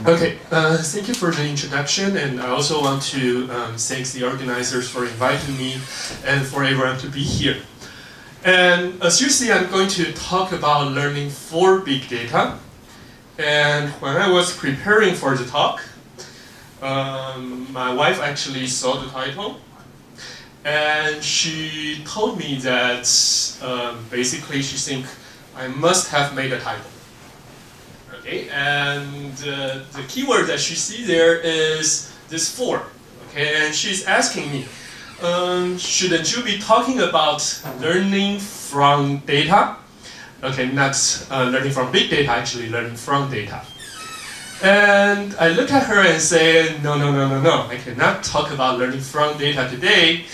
Okay, thank you for the introduction, and I also want to thank the organizers for inviting me and for everyone to be here. And as you see, I'm going to talk about learning for big data. And when I was preparing for the talk, my wife actually saw the title, and she told me that basically she thinks I must have made a typo. Okay, and the keyword that she sees there is this for. Okay, and she's asking me, shouldn't you be talking about learning from data? Okay, not learning from big data, actually learning from data. And I look at her and say, no, I cannot talk about learning from data today,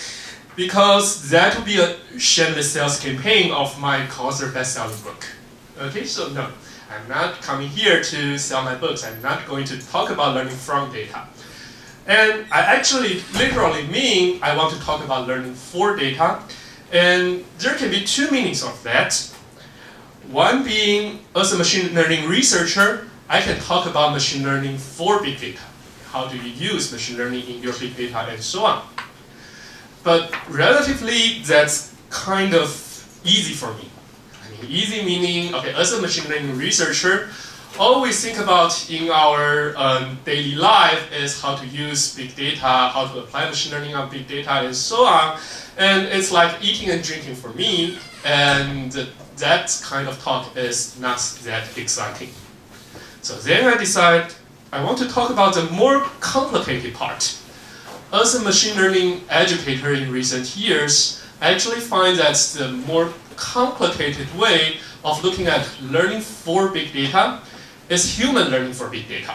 because that would be a shameless sales campaign of my co-author best-selling book. Okay, so no, I'm not coming here to sell my books. I'm not going to talk about learning from data. And I actually literally mean I want to talk about learning for data. And there can be two meanings of that. One being, as a machine learning researcher, I can talk about machine learning for big data. How do you use machine learning in your big data and so on. But relatively, that's kind of easy for me. Easy meaning, okay, as a machine learning researcher, all we think about in our daily life is how to use big data, how to apply machine learning on big data, and so on. And it's like eating and drinking for me, and that kind of talk is not that exciting. So then I decide I want to talk about the more complicated part. As a machine learning educator in recent years, I actually find that the more complicated way of looking at learning for big data is human learning for big data.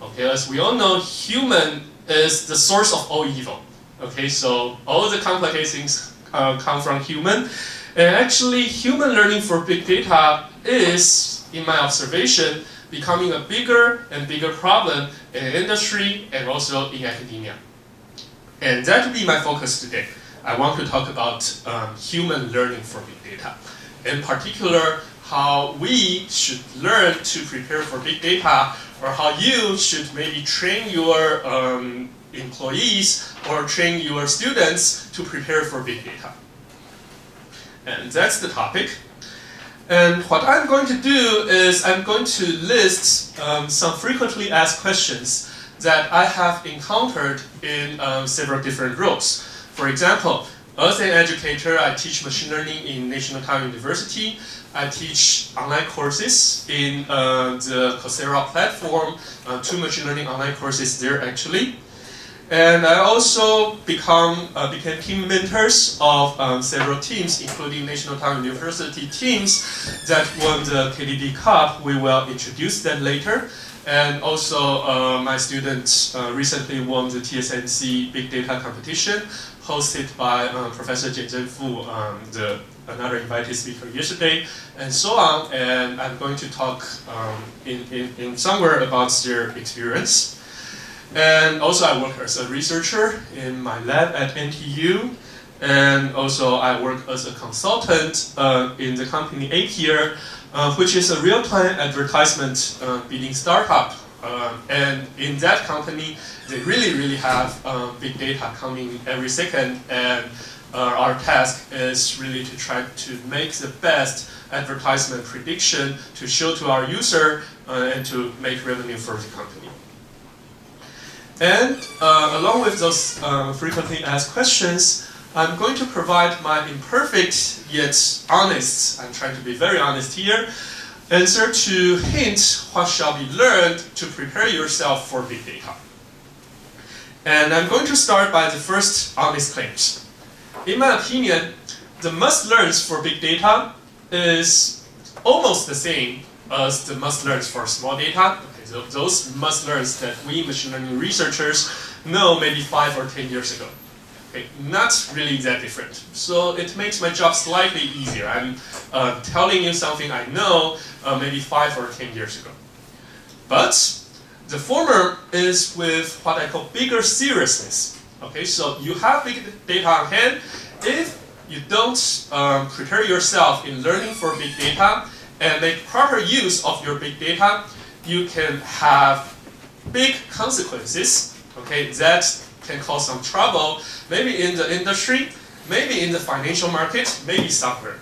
Okay, as we all know, human is the source of all evil. Okay, so all the complicated things come from human. And actually, human learning for big data is, in my observation, becoming a bigger and bigger problem in industry and also in academia. And that will be my focus today. I want to talk about human learning for big data. In particular, how we should learn to prepare for big data, or how you should maybe train your employees or train your students to prepare for big data. And that's the topic. And what I'm going to do is I'm going to list some frequently asked questions that I have encountered in several different roles. For example, as an educator, I teach machine learning in National Taiwan University. I teach online courses in the Coursera platform, 2 machine learning online courses there actually. And I also became team mentors of several teams, including National Taiwan University teams that won the KDD Cup. We will introduce that later. And also, my students recently won the TSMC Big Data competition, hosted by Professor Jian Fu, another invited speaker yesterday, and so on. And I'm going to talk in somewhere about their experience. And also, I work as a researcher in my lab at NTU. And also, I work as a consultant in the company Apier, which is a real-time advertisement bidding startup. And in that company, they really have big data coming every second. And our task is really to try to make the best advertisement prediction to show to our user and to make revenue for the company. And along with those frequently asked questions, I'm going to provide my imperfect yet honest, I'm trying to be very honest here, answer to hint what shall be learned to prepare yourself for big data. And I'm going to start by the first honest claims. In my opinion, the must-learns for big data is almost the same as the must-learns for small data. Okay, so those must-learns that we machine learning researchers know maybe 5 or 10 years ago. Okay, not really that different. So it makes my job slightly easier. I'm telling you something I know maybe 5 or 10 years ago. But the former is with what I call bigger seriousness. Okay, so you have big data on hand. If you don't prepare yourself in learning for big data and make proper use of your big data, you can have big consequences, okay, that can cause some trouble, maybe in the industry, maybe in the financial market, maybe somewhere.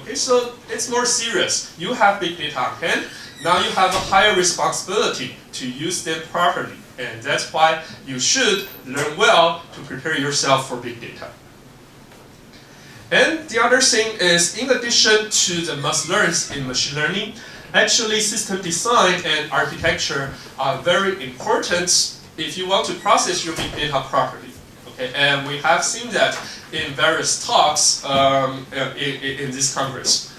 Okay, so it's more serious. You have big data on hand, now you have a higher responsibility to use them properly. And that's why you should learn well to prepare yourself for big data. And the other thing is, in addition to the must-learns in machine learning, actually system design and architecture are very important if you want to process your big data properly. Okay, and we have seen that in various talks in this Congress.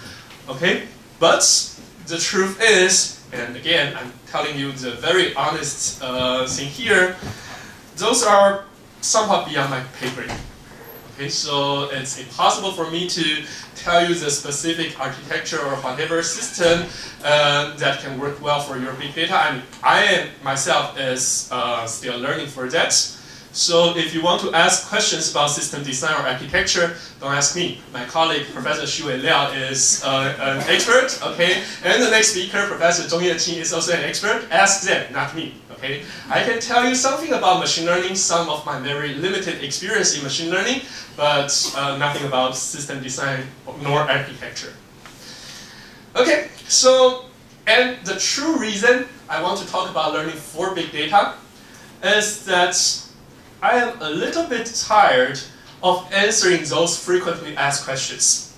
Okay, but the truth is, and again, I'm telling you the very honest thing here, those are somewhat beyond my pay grade. Okay, so it's impossible for me to tell you the specific architecture or whatever system that can work well for your big data. And I myself is still learning for that. So if you want to ask questions about system design or architecture, don't ask me. My colleague, Professor Xu Liao, is an expert, okay? And the next speaker, Professor Hsuan-Tien, is also an expert. Ask them, not me, okay? I can tell you something about machine learning, some of my very limited experience in machine learning, but nothing about system design nor architecture. Okay, so, and the true reason I want to talk about learning for big data is that I am a little bit tired of answering those frequently asked questions.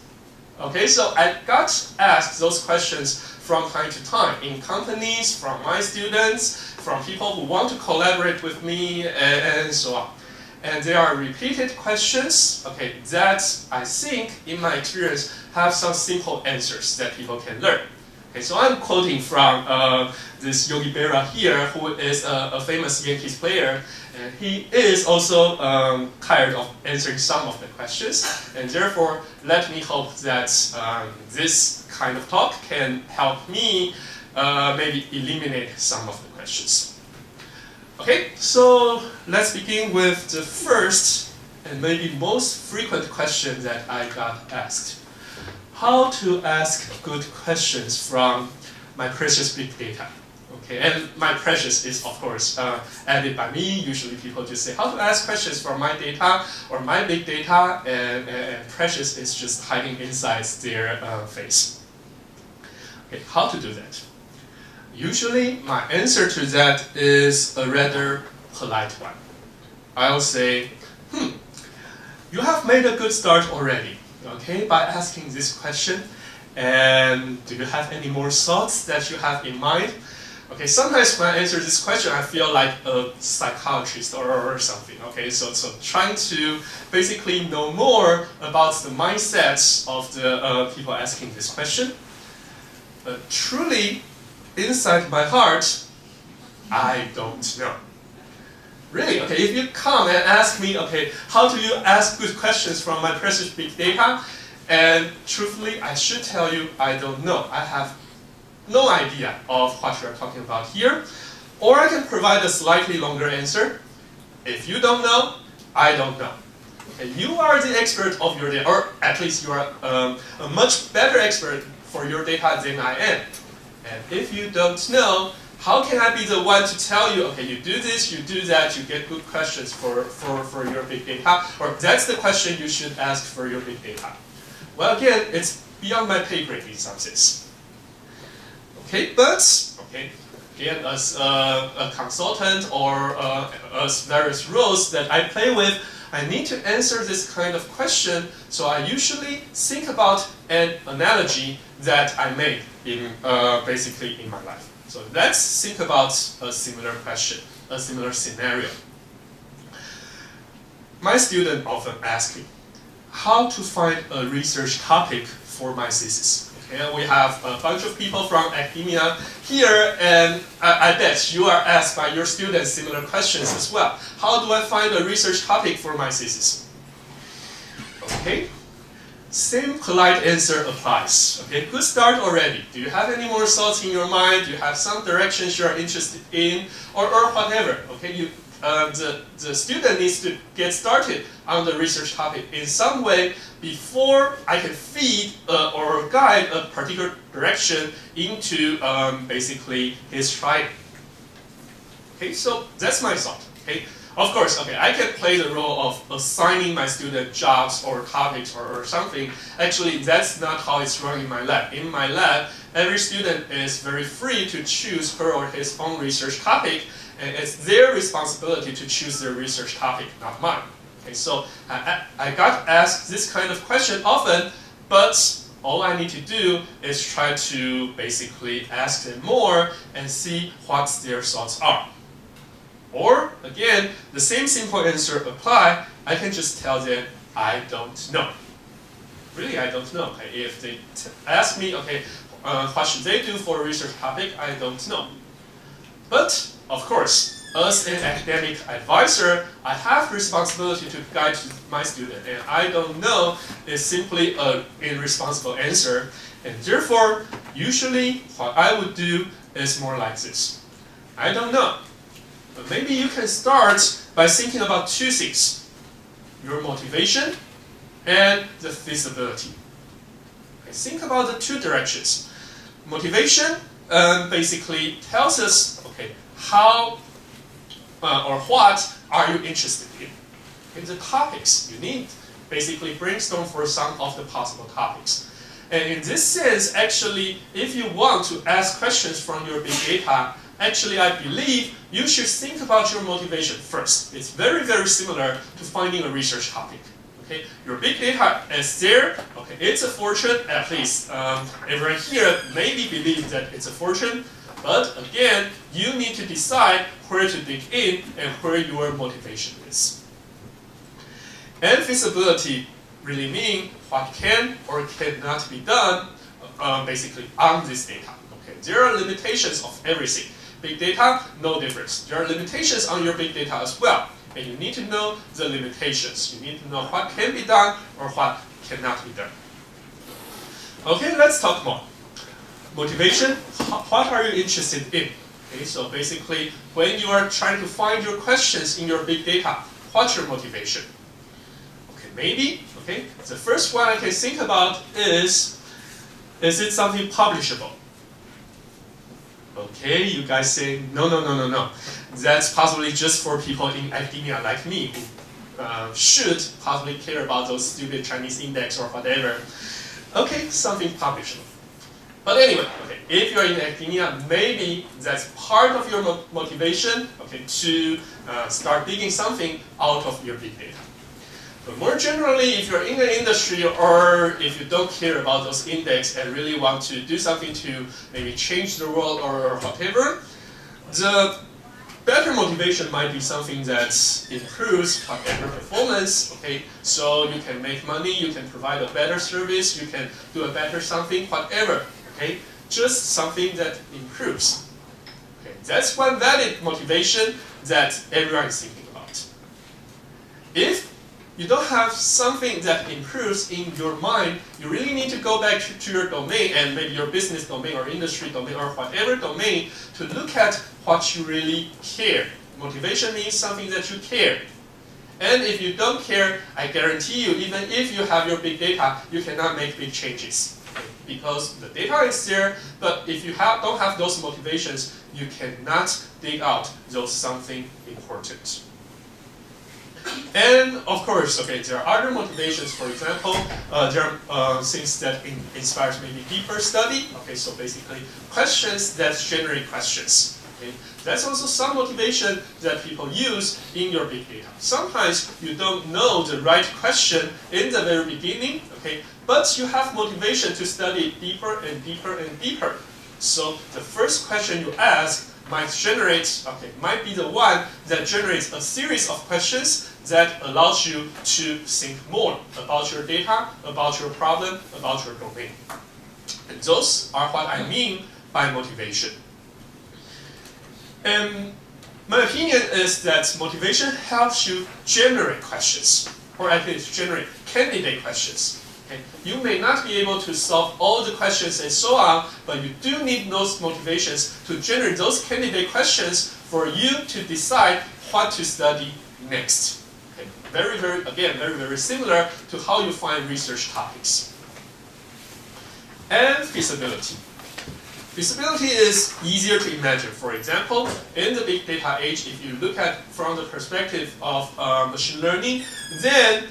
Okay, so I got asked those questions from time to time in companies, from my students, from people who want to collaborate with me, and so on. And there are repeated questions, okay, that I think, in my experience, have some simple answers that people can learn. Okay, so I'm quoting from this Yogi Berra here, who is a famous Yankees player, and he is also tired of answering some of the questions, and therefore let me hope that this kind of talk can help me maybe eliminate some of the questions. Okay, so let's begin with the first and maybe most frequent question that I got asked. How to ask good questions from my precious big data. Okay, and my precious is of course added by me. Usually people just say how to ask questions from my data or my big data, and precious is just hiding inside their face. Okay, how to do that? Usually my answer to that is a rather polite one. I'll say, you have made a good start already, okay, by asking this question. And do you have any more thoughts that you have in mind? Okay, sometimes when I answer this question, I feel like a psychiatrist or something. Okay, so trying to basically know more about the mindsets of the people asking this question. But truly, inside my heart, I don't know. Really, okay, if you come and ask me, okay, how do you ask good questions from my precious big data? And truthfully, I should tell you, I don't know. I have no idea of what you're talking about here. Or I can provide a slightly longer answer. If you don't know, I don't know. Okay, you are the expert of your data, or at least you are a much better expert for your data than I am. And if you don't know, how can I be the one to tell you, okay, you do this, you do that, you get good questions for your big data, or that's the question you should ask for your big data? Well, again, it's beyond my pay grade in some sense. Okay, but, okay, again, as a consultant or as various roles that I play with, I need to answer this kind of question, so I usually think about an analogy that I made in basically in my life. So let's think about a similar question, a similar scenario. My student often asks me how to find a research topic for my thesis. Okay, we have a bunch of people from academia here, and I bet you are asked by your students similar questions as well. How do I find a research topic for my thesis? Okay, same polite answer applies. Okay, good start already. Do you have any more thoughts in your mind? Do you have some directions you are interested in, or whatever? Okay, the student needs to get started on the research topic in some way before I can feed or guide a particular direction into basically his trying. Okay, so that's my thought. Okay, of course, okay, I can play the role of assigning my student jobs or topics or something. Actually, that's not how it's run in my lab. In my lab, every student is very free to choose her or his own research topic, and it's their responsibility to choose their research topic, not mine. Okay, so I got asked this kind of question often, but all I need to do is try to basically ask them more and see what their thoughts are. Or, again, the same simple answer apply, I can just tell them, I don't know. Really, I don't know. Okay? If they ask me, okay, what should they do for a research topic, I don't know. But, of course, as an academic advisor, I have responsibility to guide my student, and I don't know is simply an irresponsible answer. And therefore, usually, what I would do is more like this. I don't know. But maybe you can start by thinking about two things: your motivation and the feasibility. Okay, think about the two directions. Motivation basically tells us, okay, how or what are you interested in? In the topics, you need basically brainstorm for some of the possible topics. And in this sense, actually, if you want to ask questions from your big data, actually, I believe you should think about your motivation first. It's very, very similar to finding a research topic. Okay, your big data is there. Okay, it's a fortune. At least everyone here maybe believes that it's a fortune. But again, you need to decide where to dig in and where your motivation is. And feasibility really means what can or cannot be done basically on this data. Okay, there are limitations of everything. Big data, no difference. There are limitations on your big data as well. And you need to know the limitations. You need to know what can be done or what cannot be done. Okay, let's talk more. Motivation, what are you interested in? Okay, so basically, when you are trying to find your questions in your big data, what's your motivation? Okay, maybe, okay, the first one I can think about is it something publishable? Okay, you guys say, no. That's possibly just for people in academia like me who should possibly care about those stupid Chinese index or whatever. Okay, something publishable. But anyway, okay, if you're in academia, maybe that's part of your motivation, okay, to start digging something out of your big data. But more generally, if you're in the industry or if you don't care about those index and really want to do something to maybe change the world or whatever, the better motivation might be something that improves whatever performance, okay? So you can make money, you can provide a better service, you can do a better something, whatever, okay? Just something that improves. Okay, that's one valid motivation that everyone is thinking about. If you don't have something that improves in your mind, you really need to go back to your domain and maybe your business domain or industry domain or whatever domain to look at what you really care. Motivation means something that you care. And if you don't care, I guarantee you, even if you have your big data, you cannot make big changes. Because the data is there, but if you don't have those motivations, you cannot dig out those something important. And of course, okay, there are other motivations. For example, there are things that inspires maybe deeper study. Okay, so basically questions that generate questions. Okay, that's also some motivation that people use in your big data. Sometimes you don't know the right question in the very beginning. Okay, but you have motivation to study deeper and deeper and deeper. So the first question you ask might be the one that generates a series of questions that allows you to think more about your data, about your problem, about your domain. And those are what I mean by motivation. And my opinion is that motivation helps you generate questions, or at least generate candidate questions. Okay? You may not be able to solve all the questions and so on, but you do need those motivations to generate those candidate questions for you to decide what to study next. Okay. Very similar to how you find research topics. And feasibility. Feasibility is easier to imagine. For example, in the big data age, if you look at from the perspective of machine learning, then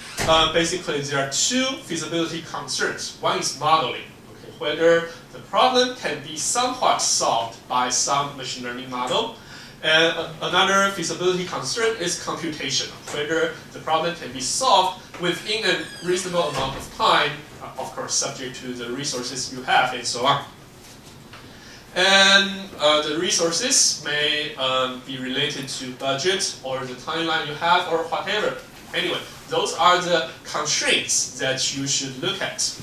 basically there are two feasibility concerns. One is modeling, okay, whether the problem can be somewhat solved by some machine learning model. And another feasibility concern is computation, whether the problem can be solved within a reasonable amount of time, of course subject to the resources you have and so on. And the resources may be related to budget or the timeline you have or whatever. Anyway, those are the constraints that you should look at.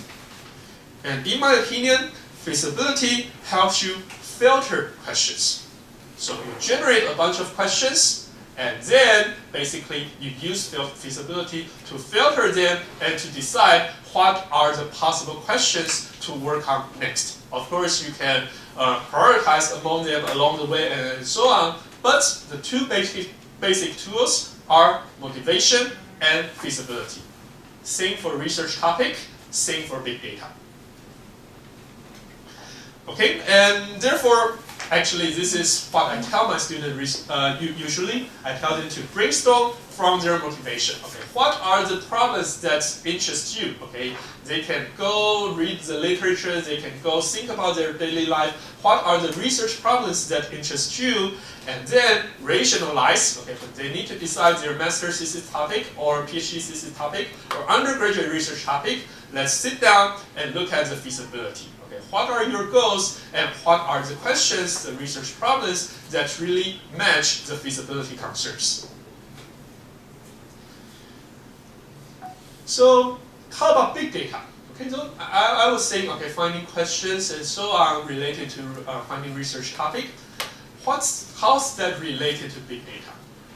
And in my opinion, feasibility helps you filter questions. So you generate a bunch of questions, and then basically you use feasibility to filter them and to decide what are the possible questions to work on next. Of course, you can prioritize among them along the way and so on, but the two basic tools are motivation and feasibility. Same for research topic, same for big data. Okay, and therefore, actually, this is what I tell my students usually. I tell them to brainstorm from their motivation. Okay, what are the problems that interest you? Okay, they can go read the literature, they can go think about their daily life. What are the research problems that interest you? And then rationalize. Okay, but they need to decide their master's thesis topic or PhD thesis topic or undergraduate research topic. Let's sit down and look at the feasibility. What are your goals and what are the questions, the research problems that really match the feasibility concerns? So how about big data? Okay, so I was saying, okay, finding questions and so on related to finding research topic. How's that related to big data?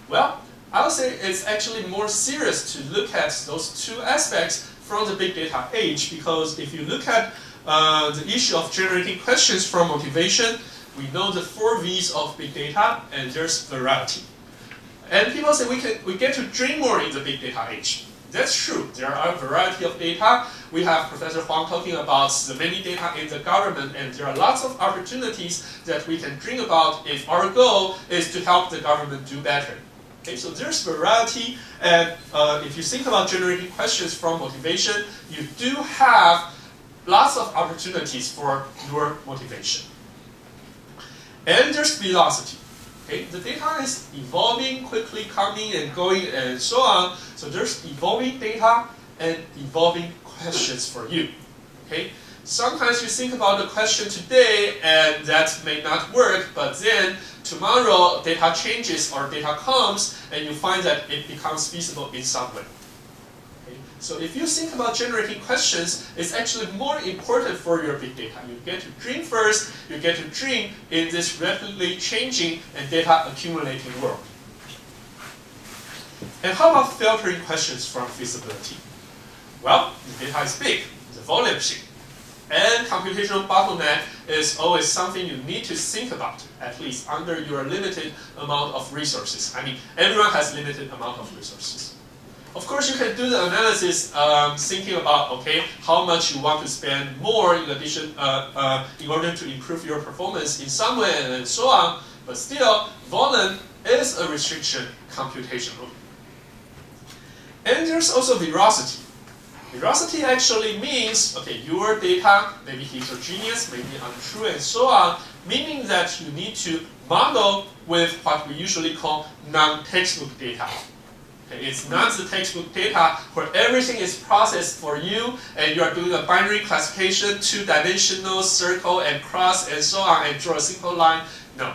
Well, I would say it's actually more serious to look at those two aspects from the big data age, because if you look at the issue of generating questions from motivation, we know the 4 V's of big data, and there's variety. And people say we get to dream more in the big data age. That's true. There are a variety of data. We have Professor Huang talking about the many data in the government, and there are lots of opportunities that we can dream about if our goal is to help the government do better. Okay, so there's variety, and if you think about generating questions from motivation, you do have lots of opportunities for your motivation. And there's velocity. Okay? The data is evolving, quickly coming and going and so on. So there's evolving data and evolving questions for you. Okay? Sometimes you think about the question today and that may not work, but then tomorrow data changes or data comes and you find that it becomes feasible in some way. So if you think about generating questions, it's actually more important for your big data. You get to dream first, you get to dream in this rapidly changing and data accumulating world. And how about filtering questions from feasibility? Well, the data is big, the volume is big. And computational bottleneck is always something you need to think about, at least under your limited amount of resources. I mean, everyone has limited amount of resources. Of course, you can do the analysis thinking about, okay, how much you want to spend more in addition, in order to improve your performance in some way and so on. But still, volume is a restriction computationally. And there's also veracity. Veracity actually means, okay, your data may be heterogeneous, may be untrue and so on, meaning that you need to model with what we usually call non-textbook data. Okay, it's not the textbook data where everything is processed for you and you are doing a binary classification, 2-dimensional, circle and cross and so on and draw a simple line. No.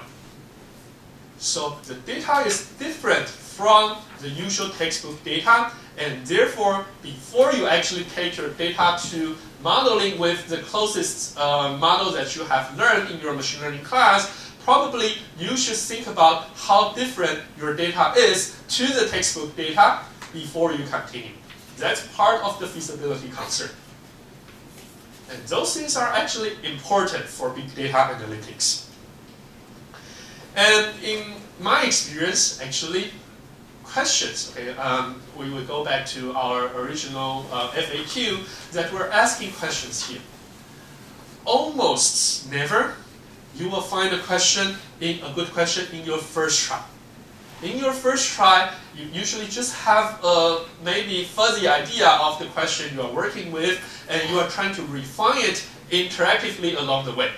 So the data is different from the usual textbook data, and therefore before you actually take your data to modeling with the closest model that you have learned in your machine learning class, probably you should think about how different your data is to the textbook data before you continue. That's part of the feasibility concern. And those things are actually important for big data analytics. And in my experience, actually, questions, okay, we will go back to our original FAQ that we're asking questions here. Almost never you will find a good question in your first try. In your first try, you usually just have a maybe fuzzy idea of the question you are working with, and you are trying to refine it interactively along the way.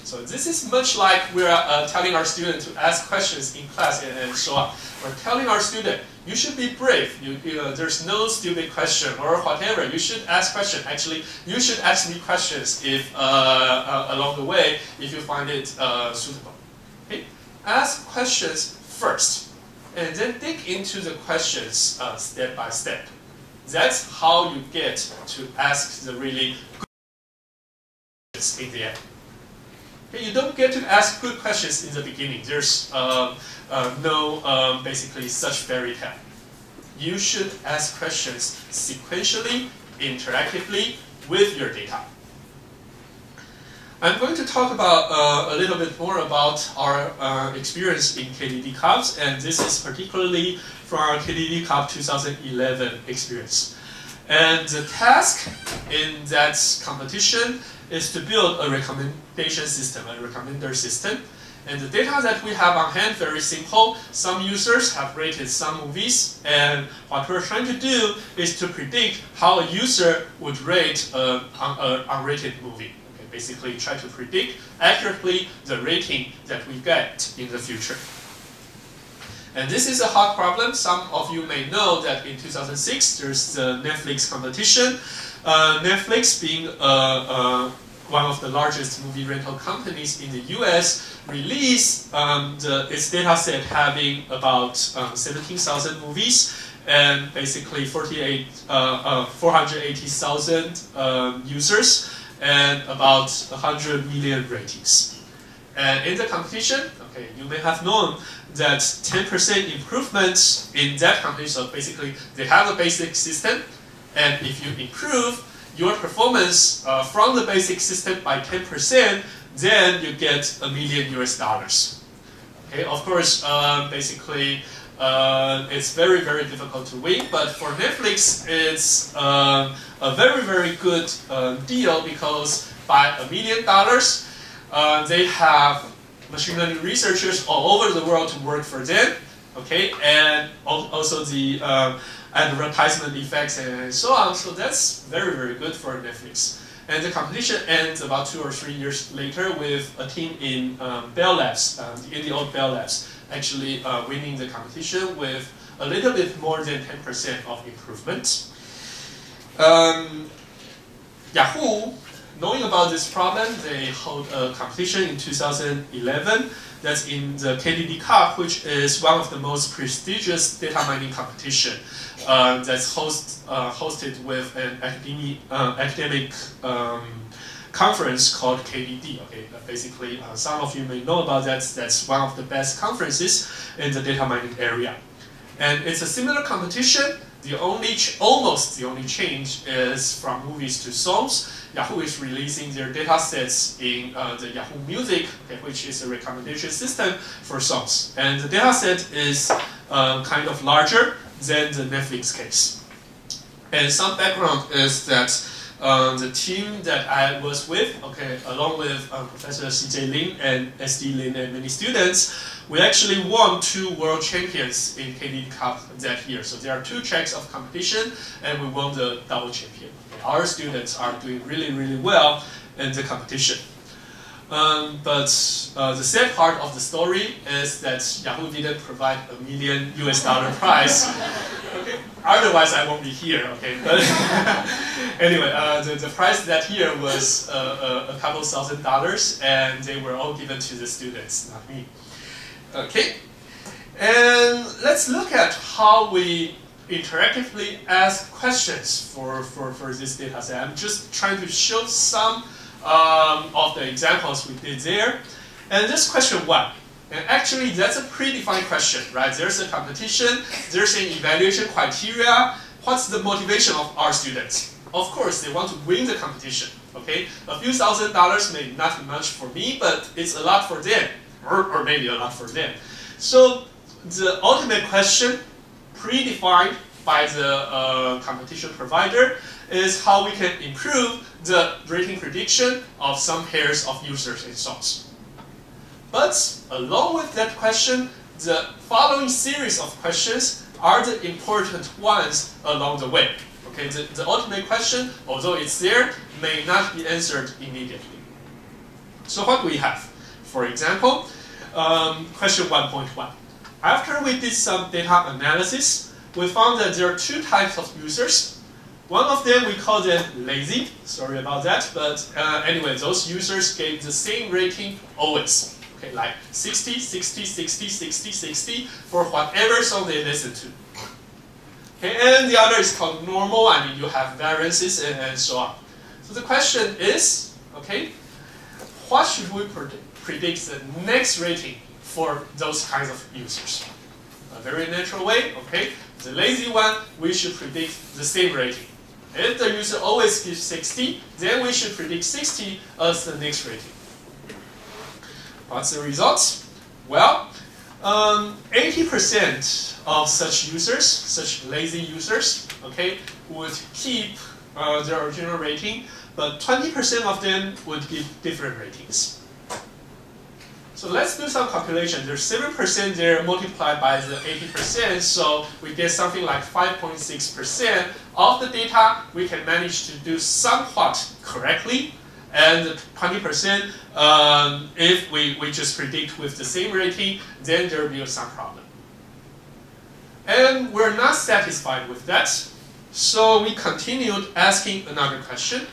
So this is much like we're telling our student to ask questions in class and so on. We're telling our student, you should be brave. There's no stupid question or whatever. You should ask questions. Actually, you should ask me questions if along the way if you find it suitable. Okay? Ask questions first, and then dig into the questions step by step. That's how you get to ask the really good questions in the end. Okay, you don't get to ask good questions in the beginning. There's no basically such fairy tale. You should ask questions sequentially, interactively with your data. I'm going to talk about a little bit more about our experience in KDD Cups, and this is particularly from our KDD Cup 2011 experience. And the task in that competition is to build a recommendation system, a recommender system. And the data that we have on hand, very simple. Some users have rated some movies, and what we're trying to do is to predict how a user would rate an unrated movie. Okay, basically try to predict accurately the rating that we get in the future. And this is a hard problem. Some of you may know that in 2006, there's the Netflix competition. Netflix, being one of the largest movie rental companies in the US, released its data set having about 17,000 movies and basically 480,000 users and about 100 million ratings. And in the competition, okay, you may have known that 10% improvements in that company, so basically they have a basic system, and if you improve your performance from the basic system by 10%, then you get $1 million US. Okay, of course, basically it's very, very difficult to win, but for Netflix, it's a very, very good deal because by $1 million, they have machine learning researchers all over the world to work for them, okay, and also the advertisement effects and so on. So that's very, very good for Netflix. And the competition ends about 2 or 3 years later with a team in Bell Labs, in the old Bell Labs, actually winning the competition with a little bit more than 10% of improvement. Yahoo, knowing about this problem, they hold a competition in 2011 that's in the KDD Cup, which is one of the most prestigious data mining competition that's hosted with an academic conference called KDD. Okay, basically, some of you may know about that. That's one of the best conferences in the data mining area. And it's a similar competition. Almost the only change is from movies to songs. Yahoo is releasing their data sets in the Yahoo Music, okay, which is a recommendation system for songs. And the data set is kind of larger than the Netflix case. And some background is that the team that I was with, okay, along with Professor CJ Lin and SD Lin and many students, we actually won 2 world champions in KDD Cup that year. So there are 2 tracks of competition, and we won the double champion. Okay, our students are doing really, really well in the competition. But the sad part of the story is that Yahoo didn't provide $1 million US prize. Okay. Otherwise, I won't be here. Okay, but anyway, the prize that year was a couple $1,000, and they were all given to the students, not me. Okay, and let's look at how we interactively ask questions for this data set. I'm just trying to show some of the examples we did there. And this question 1. And actually, that's a predefined question, right? There's a competition, there's an evaluation criteria. What's the motivation of our students? Of course, they want to win the competition, okay? A few $1,000 may not be much for me, but it's a lot for them, or maybe a lot for them. So the ultimate question predefined by the competition provider is how we can improve the rating prediction of some pairs of users and songs. But along with that question, the following series of questions are the important ones along the way. Okay, the ultimate question, although it's there, may not be answered immediately. So what do we have? For example, question 1.1. After we did some data analysis, we found that there are two types of users. One of them, we call them lazy. Sorry about that, but anyway, those users gave the same rating always. Okay, like 60, 60, 60, 60, 60 for whatever song they listen to. Okay, and the other is called normal. I mean, you have variances and so on. So the question is, okay, what should we predict the next rating for those kinds of users? A very natural way, okay? The lazy one, we should predict the same rating. If the user always gives 60, then we should predict 60 as the next rating. What's the results? Well, 80% of such users, such lazy users, okay, would keep their original rating, but 20% of them would give different ratings. So let's do some calculation. There's 7% there multiplied by the 80%, so we get something like 5.6% of the data we can manage to do somewhat correctly, and 20%, if we just predict with the same rating, then there will be some problem. And we're not satisfied with that, so we continued asking another question.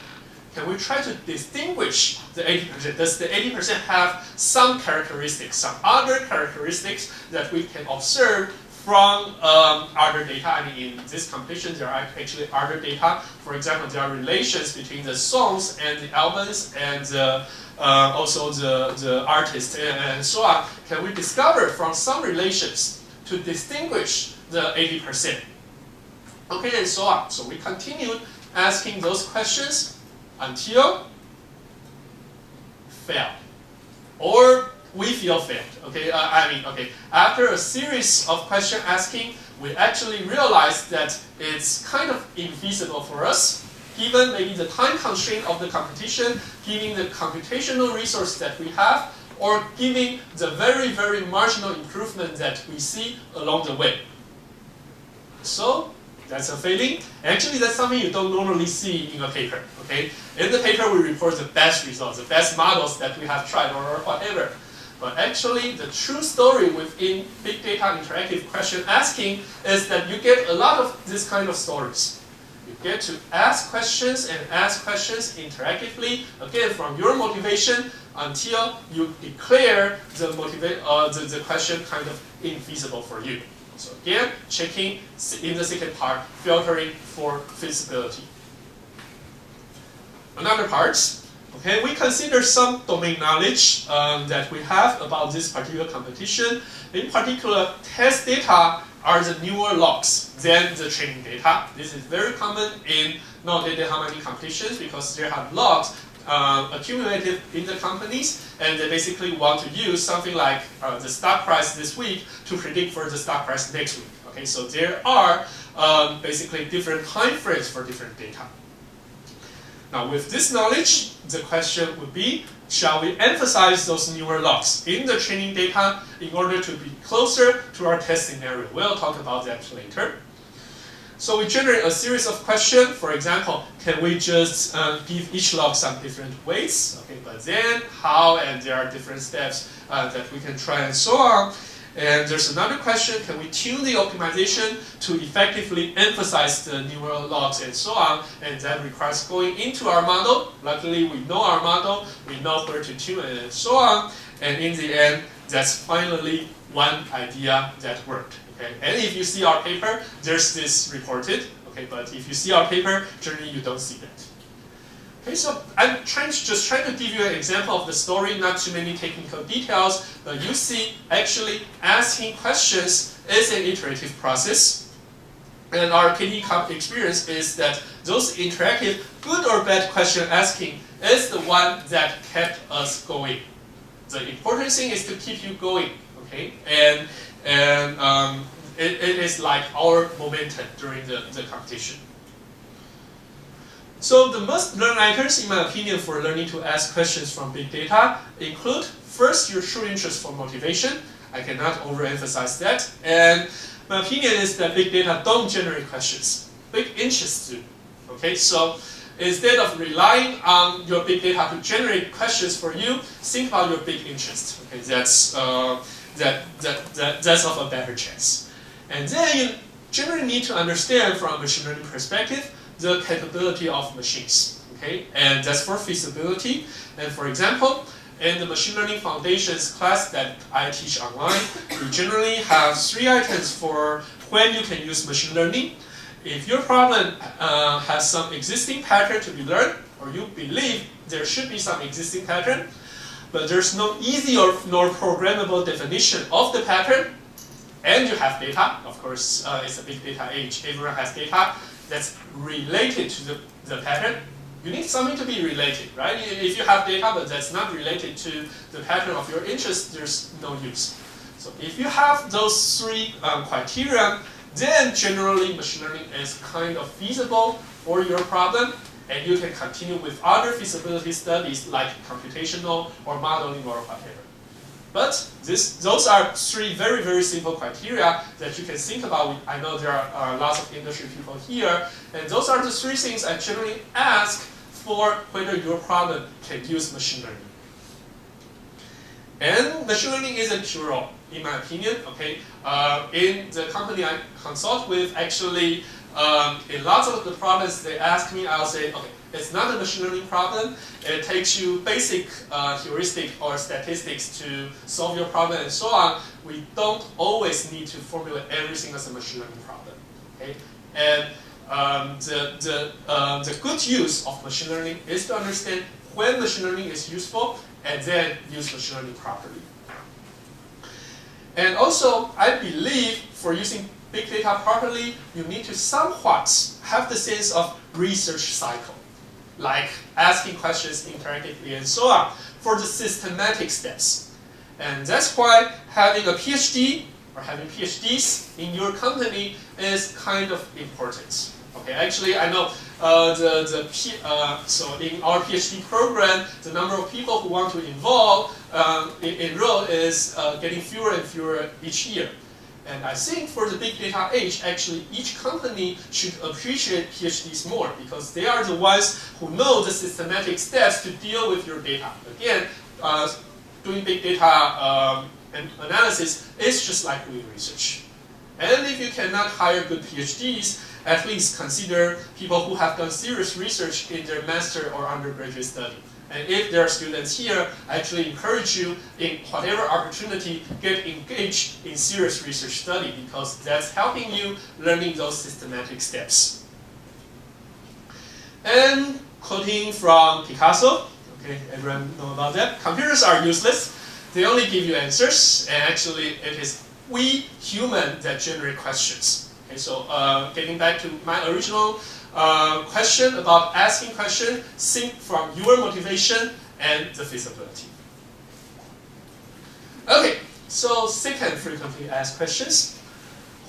Can we try to distinguish the 80%? Does the 80% have some characteristics, some other characteristics that we can observe from other data? I mean, in this competition, there are actually other data. For example, there are relations between the songs and the albums and also the artists and so on. Can we discover from some relations to distinguish the 80%? Okay, and so on. So we continued asking those questions until failed, or we feel failed. Okay, after a series of question asking, we actually realized that it's kind of infeasible for us, given maybe the time constraint of the competition, given the computational resource that we have, or given the very, very marginal improvement that we see along the way. So that's a failing. Actually, that's something you don't normally see in a paper. Okay, in the paper we report the best results, the best models that we have tried or whatever. But actually, the true story within big data interactive question asking is that you get a lot of this kind of stories. You get to ask questions and ask questions interactively, again from your motivation, until you declare the question kind of infeasible for you. So again, checking in the second part, filtering for feasibility. Another part, okay, we consider some domain knowledge that we have about this particular competition. In particular, test data are the newer logs than the training data. This is very common in non-data harmony competitions because they have logs accumulated in the companies, and they basically want to use something like the stock price this week to predict for the stock price next week. Okay, so there are basically different time frames for different data. Now, with this knowledge, the question would be, shall we emphasize those newer logs in the training data in order to be closer to our test scenario? We'll talk about that later. So we generate a series of questions. For example, can we just give each log some different weights? Okay, but then how, and there are different steps that we can try and so on. And there's another question, can we tune the optimization to effectively emphasize the newer logs and so on? And that requires going into our model. Luckily, we know our model, we know where to tune it and so on. And in the end, that's finally one idea that worked. Okay? And if you see our paper, there's this reported. Okay, but if you see our paper, generally you don't see that. Okay, so I'm just trying to give you an example of the story, not too many technical details, but you see actually asking questions is an iterative process. And our KD experience is that those interactive, good or bad question asking is the one that kept us going. the important thing is to keep you going, okay? And it is like our momentum during the competition. So the most learned items, in my opinion, for learning to ask questions from big data include, first, your true interest for motivation. I cannot overemphasize that. And my opinion is that big data don't generate questions. Big interests do. Okay, so instead of relying on your big data to generate questions for you, think about your big interest. Okay, that's of a better chance. And then you generally need to understand from a machine learning perspective the capability of machines. Okay, and that's for feasibility. And for example, in the machine learning foundations class that I teach online, we generally have 3 items for when you can use machine learning. If your problem has some existing pattern to be learned, or you believe there should be some existing pattern, but there's no easy nor programmable definition of the pattern, and you have data, of course, it's a big data age, everyone has data that's related to the pattern. You need something to be related, right? If you have data but that's not related to the pattern of your interest, there's no use. So if you have those 3 criteria, then generally machine learning is kind of feasible for your problem, and you can continue with other feasibility studies like computational or modeling or whatever. But those are 3 very, very simple criteria that you can think about. I know there are lots of industry people here, and those are the 3 things I generally ask for whether your problem can use machine learning. And machine learning is a cure-all, in my opinion. Okay, in the company I consult with, actually, in lots of the problems they ask me, I'll say, okay, it's not a machine learning problem. It takes you basic heuristic or statistics to solve your problem and so on. We don't always need to formulate everything as a machine learning problem. Okay, and the good use of machine learning is to understand when machine learning is useful and then use machine learning properly. And also, I believe for using big data properly, you need to somewhat have the sense of research cycle, like asking questions interactively and so on, for the systematic steps. And that's why having a PhD or having PhDs in your company is kind of important. Okay, actually, I know so in our PhD program, the number of people who want to enroll is getting fewer and fewer each year. And I think for the big data age, actually, each company should appreciate PhDs more because they are the ones who know the systematic steps to deal with your data. Again, doing big data analysis is just like doing research. And if you cannot hire good PhDs, at least consider people who have done serious research in their master or undergraduate study. And if there are students here, I actually encourage you, in whatever opportunity, get engaged in serious research study because that's helping you learning those systematic steps. And quoting from Picasso, okay, everyone know about that. Computers are useless. They only give you answers, and actually it is we humans that generate questions. Okay, so getting back to my original question about asking questions, think from your motivation and the feasibility. Okay, so second frequently asked questions.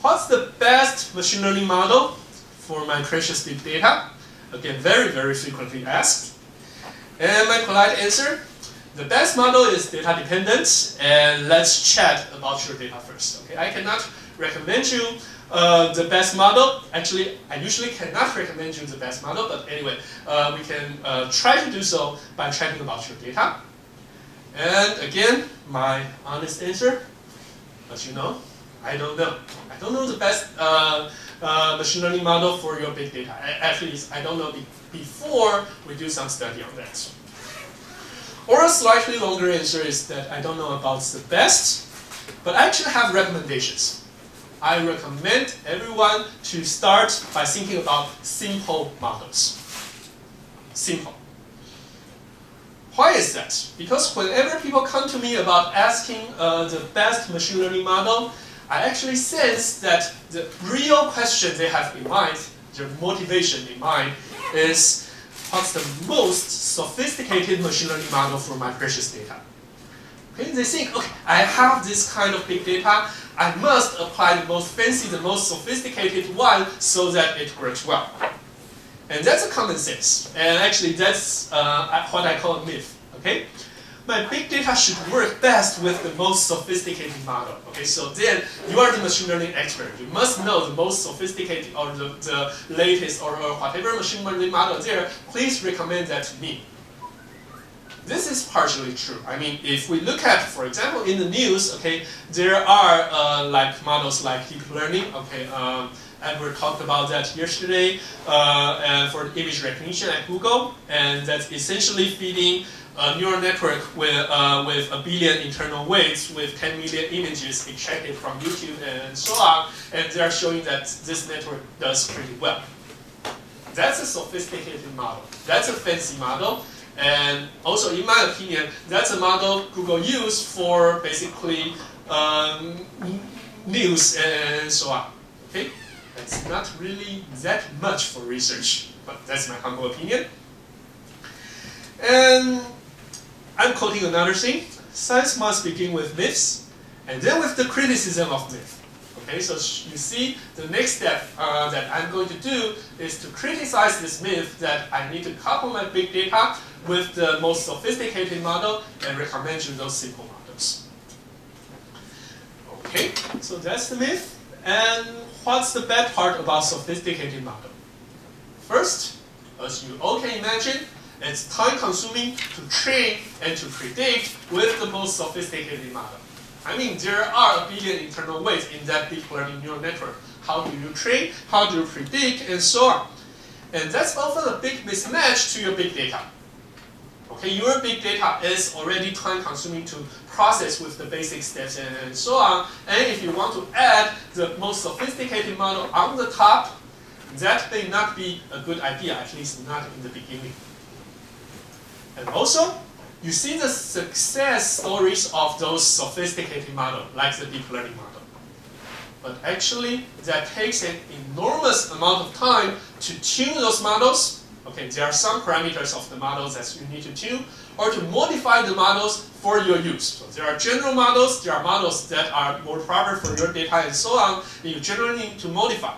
What's the best machine learning model for my precious big data? Again, very, very frequently asked. And my polite answer, the best model is data dependent, and let's chat about your data first. Okay, I cannot recommend you the best model. Actually, I usually cannot recommend you the best model, but anyway, we can try to do so by chatting about your data. And again, my honest answer, as you know, I don't know. I don't know the best machine learning model for your big data. At least I don't know before we do some study on that. Or a slightly longer answer is that I don't know about the best, but I actually have recommendations. I recommend everyone to start by thinking about simple models. Simple. Why is that? Because whenever people come to me about asking the best machine learning model, I actually sense that the real question they have in mind, their motivation in mind, is what's the most sophisticated machine learning model for my precious data? Okay, they think, okay, I have this kind of big data, I must apply the most fancy, the most sophisticated one so that it works well. And that's a common sense. And actually that's what I call a myth. Okay? My big data should work best with the most sophisticated model. Okay, so then you are the machine learning expert. You must know the most sophisticated or the latest or whatever machine learning model there. Please recommend that to me. This is partially true. I mean, if we look at, for example, in the news, okay, there are like models like deep learning. Okay, Edward talked about that yesterday for image recognition at Google, and that's essentially feeding a neural network with 1 billion internal weights with 10 million images extracted from YouTube and so on, and they are showing that this network does pretty well. That's a sophisticated model. That's a fancy model. And also, in my opinion, that's a model Google used for basically news and so on. Okay? That's not really that much for research, but that's my humble opinion. And I'm quoting another thing. Science must begin with myths, and then with the criticism of myth. Okay, so you see, the next step that I'm going to do is to criticize this myth that I need to couple my big data with the most sophisticated model and recommend you those simple models. Okay, so that's the myth. And what's the bad part about sophisticated model? First, as you all can imagine, it's time consuming to train and to predict with the most sophisticated model. I mean, there are 1 billion internal weights in that deep learning neural network. How do you train? How do you predict? And so on. And that's often a big mismatch to your big data. Okay, your big data is already time consuming to process with the basic steps and so on. And if you want to add the most sophisticated model on the top, that may not be a good idea, at least not in the beginning. And also, you see the success stories of those sophisticated models, like the deep learning model. But actually, that takes an enormous amount of time to tune those models. Okay, there are some parameters of the models that you need to tune, or to modify the models for your use. So there are general models, there are models that are more proper for your data and so on, and you generally need to modify.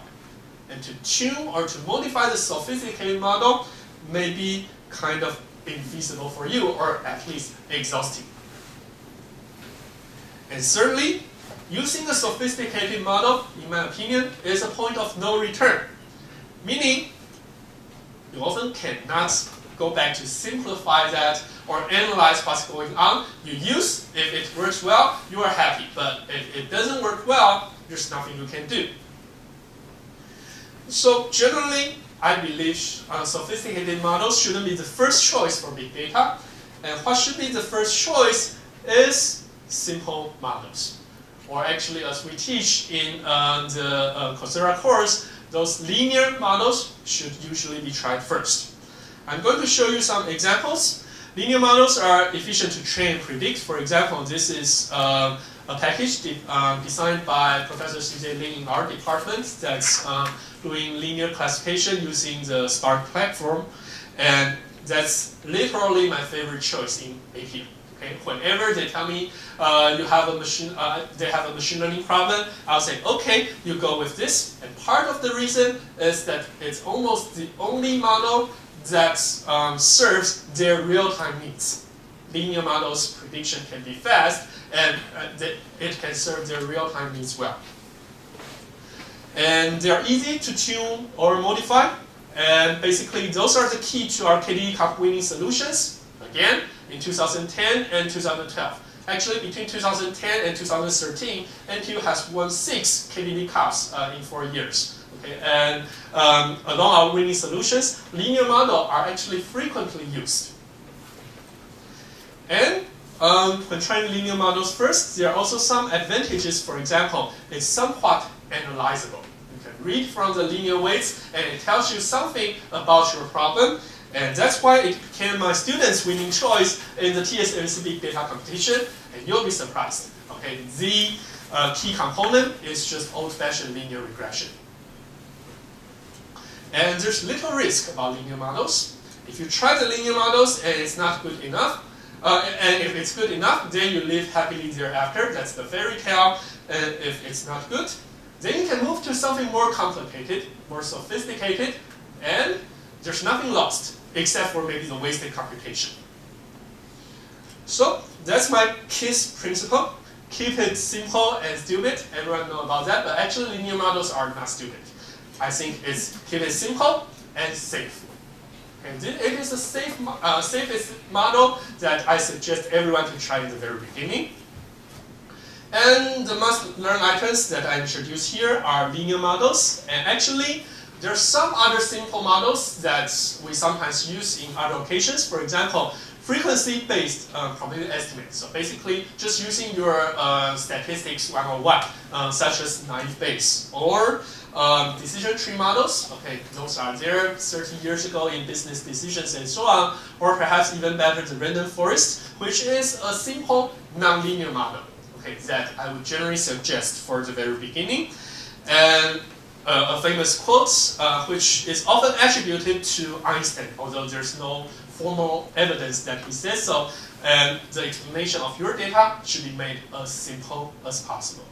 And to tune or to modify the sophisticated model may be kind of infeasible for you, or at least exhausting. And thirdly, using a sophisticated model, in my opinion, is a point of no return. Meaning, you often cannot go back to simplify that or analyze what's going on. You use, if it works well, you are happy. But if it doesn't work well, there's nothing you can do. So generally, I believe sophisticated models shouldn't be the first choice for big data. And what should be the first choice is simple models. Or actually, as we teach in the Coursera course, those linear models should usually be tried first. I'm going to show you some examples. Linear models are efficient to train and predict. For example, this is a package designed by Professor C.J. Lin in our department that's doing linear classification using the Spark platform. And that's literally my favorite choice in AP. Okay? Whenever they tell me they have a machine learning problem, I'll say, okay, you go with this. And part of the reason is that it's almost the only model that serves their real-time needs. Linear models' prediction can be fast, and it can serve their real-time needs well. And they're easy to tune or modify. And basically, those are the key to our KDE Cup winning solutions. Again, in 2010 and 2012. Actually, between 2010 and 2013, NTU has won 6 KDE Cups in 4 years. Okay? And along our winning solutions, linear models are actually frequently used. And when trying linear models first, there are also some advantages. For example, it's somewhat analyzable. You can read from the linear weights, and it tells you something about your problem. And that's why it became my students' winning choice in the TSMC Big Data competition. And you'll be surprised. Okay, the key component is just old-fashioned linear regression. And there's little risk about linear models. If you try the linear models and it's not good enough, And if it's good enough, then you live happily thereafter. That's the fairy tale. And if it's not good, then you can move to something more complicated, more sophisticated, and there's nothing lost, except for maybe the wasted computation. So that's my KISS principle. Keep it simple and stupid. Everyone knows about that, but actually linear models are not stupid. I think it's keep it simple and safe. And it is the safest model that I suggest everyone to try in the very beginning. And the must-learn items that I introduced here are linear models. And actually, there are some other simple models that we sometimes use in other occasions. For example, frequency-based probability estimate. So basically, just using your statistics 101, such as naive Bayes, or decision tree models. Okay, those are there 30 years ago in business decisions and so on. Or perhaps even better, the random forest, which is a simple nonlinear model. Okay, that I would generally suggest for the very beginning. And a famous quote, which is often attributed to Einstein, although there's no formal evidence that he says so, and the explanation of your data should be made as simple as possible.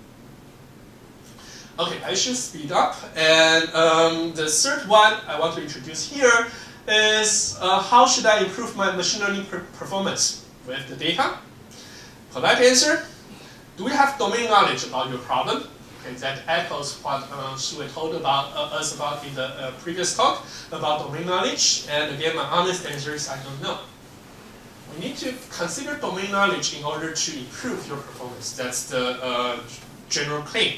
Okay, I should speed up. And the third one I want to introduce here is how should I improve my machine learning performance with the data? Polite answer, do we have domain knowledge about your problem? Okay, that echoes what Hsuan told us about in the previous talk about domain knowledge. And again, my honest answer is I don't know. We need to consider domain knowledge in order to improve your performance. That's the general claim.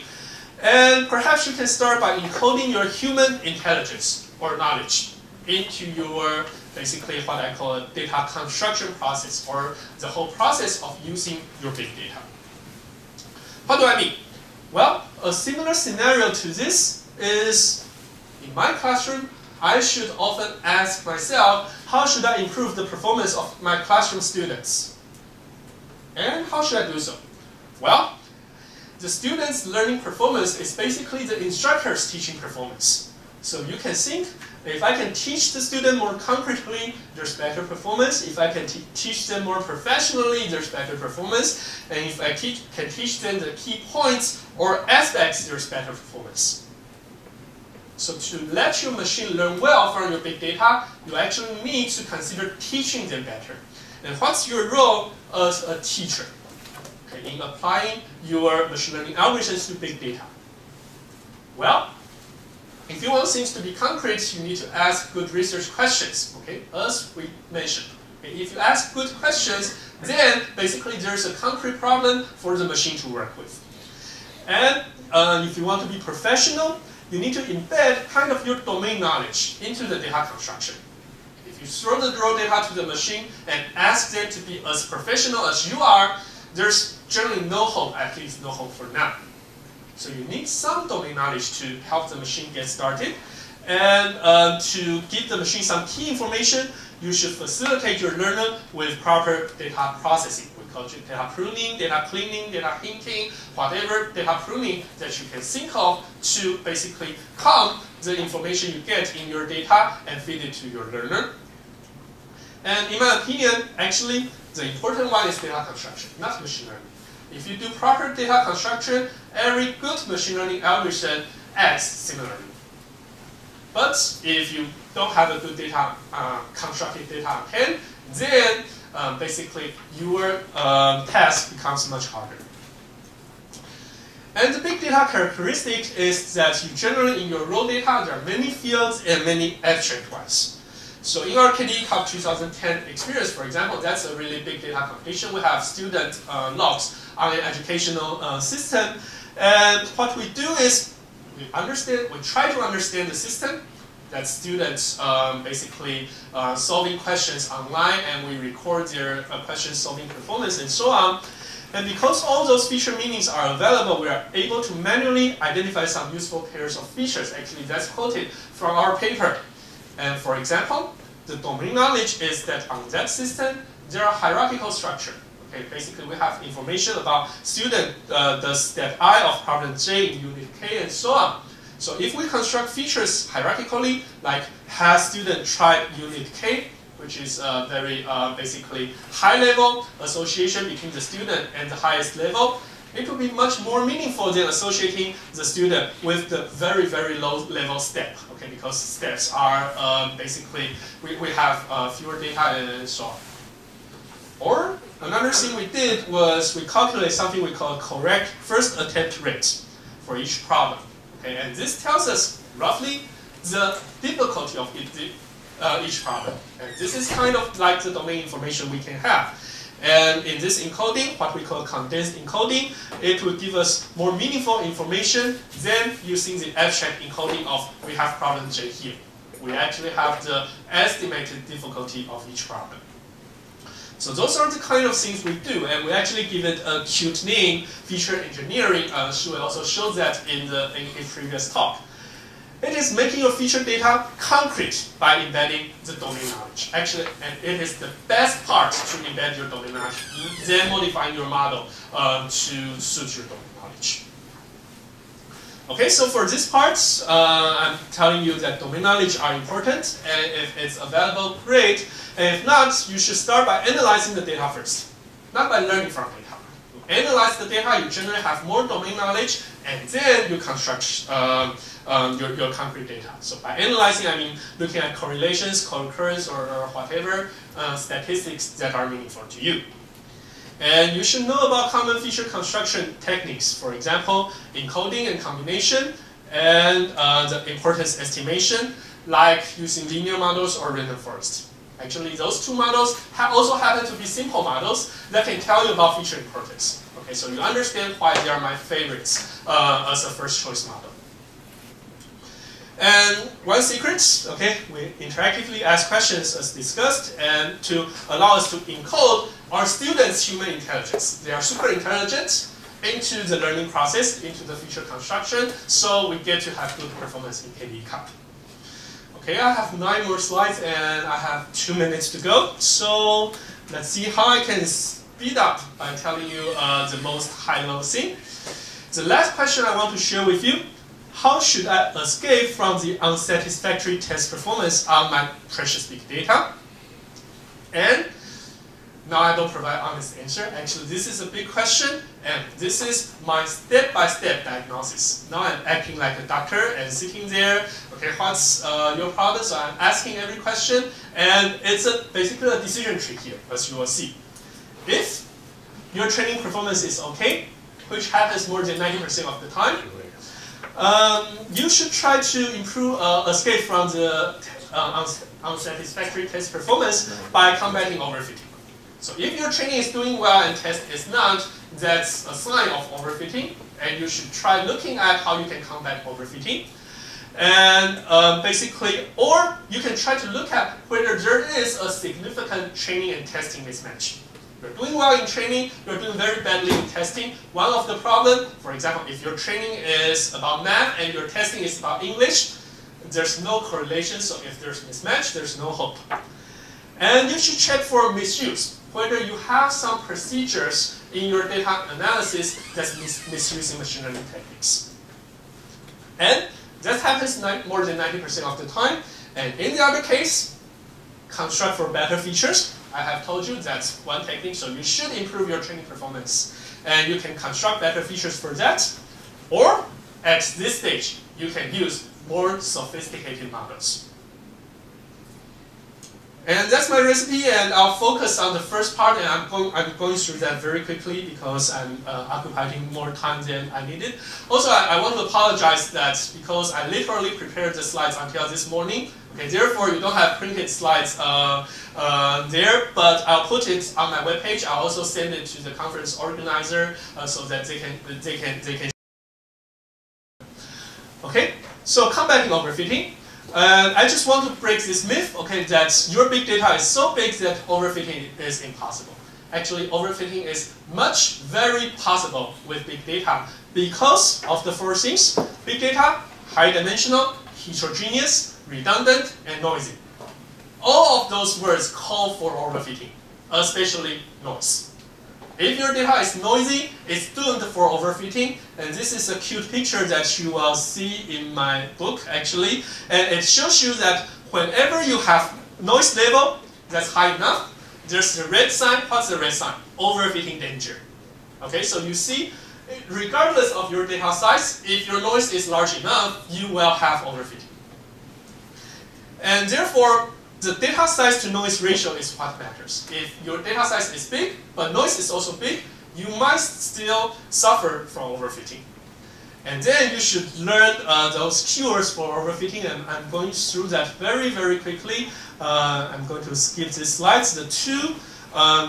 And perhaps you can start by encoding your human intelligence or knowledge into your, basically what I call a data construction process, or the whole process of using your big data. What do I mean? Well, a similar scenario to this is, in my classroom, I should often ask myself, how should I improve the performance of my classroom students? And how should I do so? Well, the student's learning performance is basically the instructor's teaching performance. So you can think, if I can teach the student more concretely, there's better performance. If I can teach them more professionally, there's better performance. And if I can teach them the key points or aspects, there's better performance. So to let your machine learn well from your big data, you actually need to consider teaching them better. And what's your role as a teacher in applying your machine learning algorithms to big data? Well, if you want things to be concrete, you need to ask good research questions, okay, as we mentioned. Okay, if you ask good questions, then basically there's a concrete problem for the machine to work with. And if you want to be professional, you need to embed kind of your domain knowledge into the data construction. If you throw the raw data to the machine and ask them to be as professional as you are, there's generally no hope, at least no hope for now. So you need some domain knowledge to help the machine get started. And to give the machine some key information, you should facilitate your learner with proper data processing. We call it data pruning, data cleaning, data hinting, whatever data pruning that you can think of to basically calm the information you get in your data and feed it to your learner. And in my opinion, actually, the important one is data construction, not machine learning. If you do proper data construction, every good machine learning algorithm acts similarly. But if you don't have a good data, constructed data on hand, then basically your task becomes much harder. And the big data characteristic is that you generally, in your raw data, there are many fields and many abstract ones. So in our KDE Cup 2010 experience, for example, that's a really big data computation. We have student logs on an educational system. And what we do is we try to understand the system, that students basically solving questions online, and we record their question solving performance and so on. And because all those feature meanings are available, we are able to manually identify some useful pairs of features. Actually, that's quoted from our paper. And for example, the domain knowledge is that on that system, there are hierarchical structure. Okay, basically, we have information about student does step I of problem J in unit K and so on. So if we construct features hierarchically, like has student tried unit K, we which is a very basically high level association between the student and the highest level, it would be much more meaningful than associating the student with the very, very low level step, okay, because steps are basically, we have fewer data and so on. Or another thing we did was we calculate something we call correct first attempt rate for each problem, okay, and this tells us roughly the difficulty of each problem. And this is kind of like the domain information we can have. And in this encoding, what we call condensed encoding, it will give us more meaningful information than using the abstract encoding of we have problem J here. We actually have the estimated difficulty of each problem. So those are the kind of things we do, and we actually give it a cute name, feature engineering. Shu also showed that in his previous talk. It is making your feature data concrete by embedding the domain knowledge. Actually, and it is the best part to embed your domain knowledge, then modifying your model to suit your domain knowledge. Okay, so for this part, I'm telling you that domain knowledge are important, and if it's available, great. And if not, you should start by analyzing the data first, not by learning from data. You analyze the data, you generally have more domain knowledge, and then you construct your concrete data. So by analyzing, I mean looking at correlations, co-occurrence, or whatever statistics that are meaningful to you. And you should know about common feature construction techniques. For example, encoding and combination, and the importance estimation, like using linear models or random forest. Actually, those two models also happen to be simple models that can tell you about feature importance. Okay, so you understand why they are my favorites as a first choice model. And one secret, okay, we interactively ask questions as discussed, and to allow us to encode our students' human intelligence. They are super intelligent into the learning process, into the feature construction, so we get to have good performance in KDE Cup. Okay, I have 9 more slides and I have 2 minutes to go. So let's see how I can speed up by telling you the most high-level thing. The last question I want to share with you: how should I escape from the unsatisfactory test performance on my precious big data? And now I don't provide honest answer. Actually, this is a big question, and this is my step-by-step diagnosis. Now I'm acting like a doctor and sitting there. Okay, what's your problem? So I'm asking every question, and it's basically a decision tree here, as you will see. If your training performance is okay, which happens more than 90% of the time, you should try to improve, escape from the unsatisfactory test performance by combating overfitting. So if your training is doing well and test is not, that's a sign of overfitting, and you should try looking at how you can combat overfitting. And basically, or you can try to look at whether there is a significant training and testing mismatch. You're doing well in training, you're doing very badly in testing. One of the problems, for example, if your training is about math and your testing is about English, there's no correlation, so if there's mismatch, there's no hope. And you should check for misuse, whether you have some procedures in your data analysis that's misusing machine learning techniques. And that happens more than 90% of the time. And in the other case, construct for better features. I have told you that's one technique, so you should improve your training performance. And you can construct better features for that. Or, at this stage, you can use more sophisticated models. And that's my recipe, and I'll focus on the first part, and I'm going through that very quickly because I'm occupying more time than I needed. Also, I want to apologize that because I literally prepared the slides until this morning. Okay, therefore you don't have printed slides there, but I'll put it on my webpage. I'll also send it to the conference organizer so that they can. Okay, so combating overfitting. I just want to break this myth, okay, that your big data is so big that overfitting is impossible. Actually, overfitting is very possible with big data because of the 4 things. Big data, high dimensional, heterogeneous, redundant, and noisy. All of those words call for overfitting, especially noise. If your data is noisy, it's doomed for overfitting. And this is a cute picture that you will see in my book, actually. And it shows you that whenever you have noise level that's high enough. There's the red sign. What's the red sign? Overfitting danger. Okay, so you see, regardless of your data size, if your noise is large enough, you will have overfitting. And therefore, the data size to noise ratio is what matters. If your data size is big, but noise is also big, you might still suffer from overfitting. And then you should learn those cures for overfitting, and I'm going through that very, very quickly. I'm going to skip these slides. The two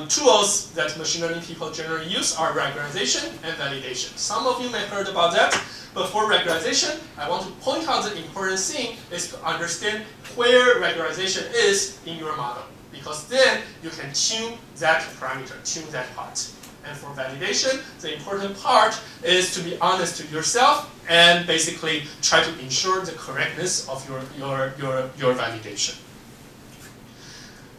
tools that machine learning people generally use are regularization and validation. Some of you may have heard about that, but for regularization, I want to point out the important thing is to understand where regularization is in your model, because then you can tune that parameter, tune that part. And for validation, the important part is to be honest to yourself and basically try to ensure the correctness of your validation.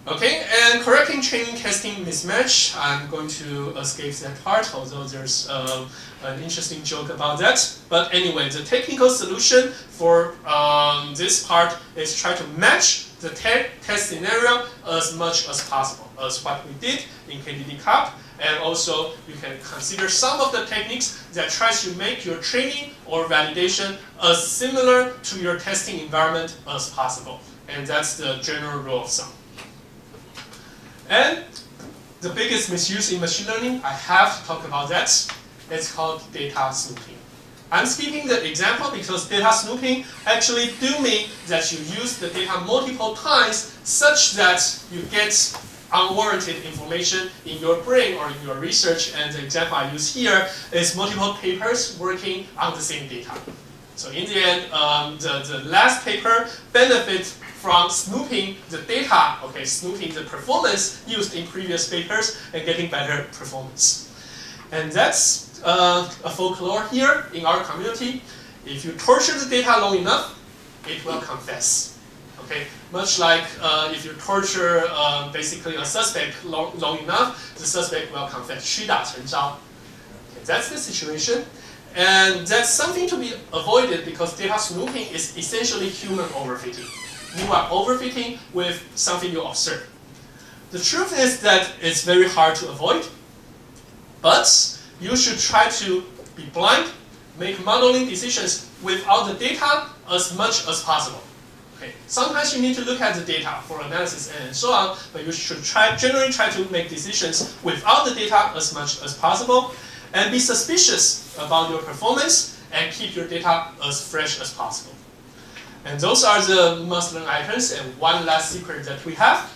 Okay, and correcting training testing mismatch, I'm going to escape that part, although there's an interesting joke about that. But anyway, the technical solution for this part is try to match the test scenario as much as possible, as what we did in KDD Cup. And also, you can consider some of the techniques that tries to make your training or validation as similar to your testing environment as possible. And that's the general rule of thumb. And the biggest misuse in machine learning, I have to talk about that. It's called data snooping. I'm skipping the example because data snooping actually do mean that you use the data multiple times such that you get unwarranted information in your brain or in your research. And the example I use here is multiple papers working on the same data. So in the end, the last paper benefits from snooping the data, okay, snooping the performance used in previous papers and getting better performance. And that's a folklore here in our community. If you torture the data long enough, it will confess. Okay, much like if you torture basically a suspect long enough, the suspect will confess. 屈打成招. Okay, that's the situation. And that's something to be avoided because data snooping is essentially human overfitting. You are overfitting with something you observe. The truth is that it's very hard to avoid, but you should try to be blind, make modeling decisions without the data as much as possible. Okay. Sometimes you need to look at the data for analysis and so on, but you should generally try to make decisions without the data as much as possible, and be suspicious about your performance and keep your data as fresh as possible. And those are the must-learn items. And one last secret that we have,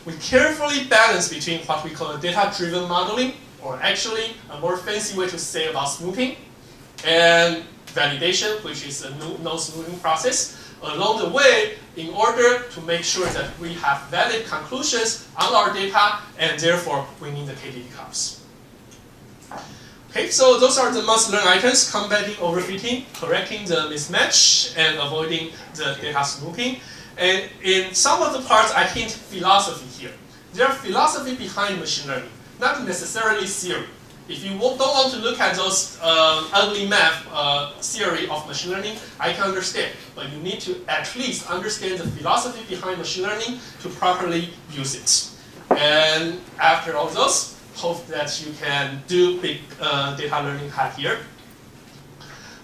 we carefully balance between what we call data-driven modeling, or actually a more fancy way to say about snooping, and validation, which is a no-snooping process, along the way in order to make sure that we have valid conclusions on our data and therefore winning the KDD Cups. Okay, so those are the must-learn items: combating overfitting, correcting the mismatch, and avoiding the data snooping. And in some of the parts, I hint philosophy here. There's philosophy behind machine learning, not necessarily theory. If you don't want to look at those ugly math theory of machine learning, I can understand. But you need to at least understand the philosophy behind machine learning to properly use it. And after all those, hope that you can do big data learning hack here.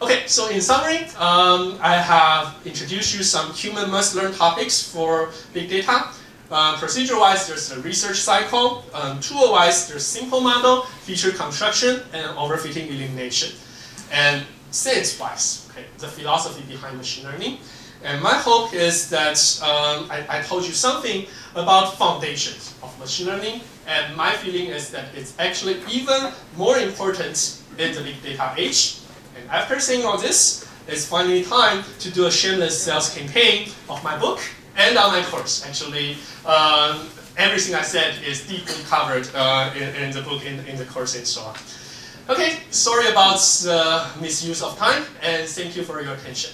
Okay, so in summary, I have introduced you some human must-learn topics for big data. Procedure-wise, there's a research cycle. Tool-wise, there's simple model, feature construction, and overfitting elimination. And science-wise, okay, the philosophy behind machine learning. And my hope is that I told you something about foundations of machine learning. And my feeling is that it's actually even more important in the big data age. And after saying all this, it's finally time to do a shameless sales campaign of my book and on my course. Actually, everything I said is deeply covered in the book, in the course, and so on. Okay, sorry about the misuse of time, and thank you for your attention.